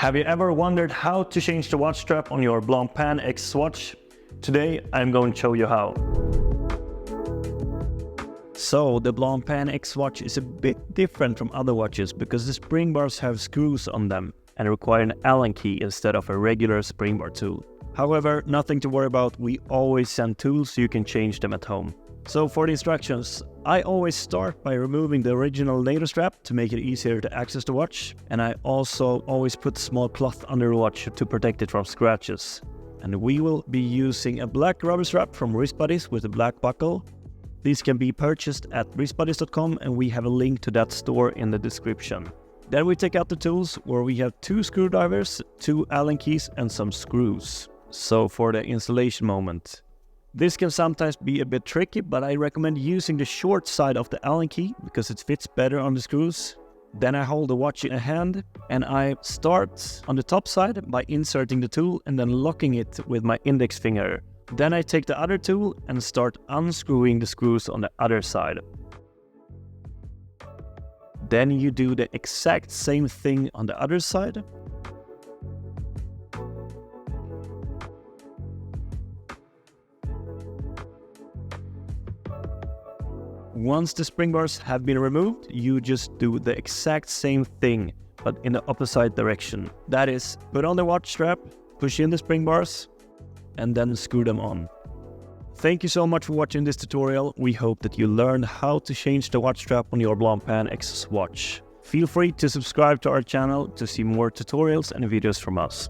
Have you ever wondered how to change the watch strap on your Blancpain X Swatch? Today I'm going to show you how. So the Blancpain X Swatch is a bit different from other watches because the spring bars have screws on them and require an Allen key instead of a regular spring bar tool. However, nothing to worry about, we always send tools so you can change them at home. So for the instructions, I always start by removing the original NATO strap to make it easier to access the watch, and I also always put small cloth under the watch to protect it from scratches. And we will be using a black rubber strap from Wristbuddys with a black buckle. These can be purchased at Wristbuddys.com, and we have a link to that store in the description. Then we take out the tools where we have 2 screwdrivers, 2 Allen keys and some screws. So for the installation moment. This can sometimes be a bit tricky, but I recommend using the short side of the Allen key because it fits better on the screws. Then I hold the watch in a hand and I start on the top side by inserting the tool and then locking it with my index finger. Then I take the other tool and start unscrewing the screws on the other side. Then you do the exact same thing on the other side. Once the spring bars have been removed, you just do the exact same thing, but in the opposite direction. That is, put on the watch strap, push in the spring bars, and then screw them on. Thank you so much for watching this tutorial. We hope that you learned how to change the watch strap on your Blancpain X Swatch. Feel free to subscribe to our channel to see more tutorials and videos from us.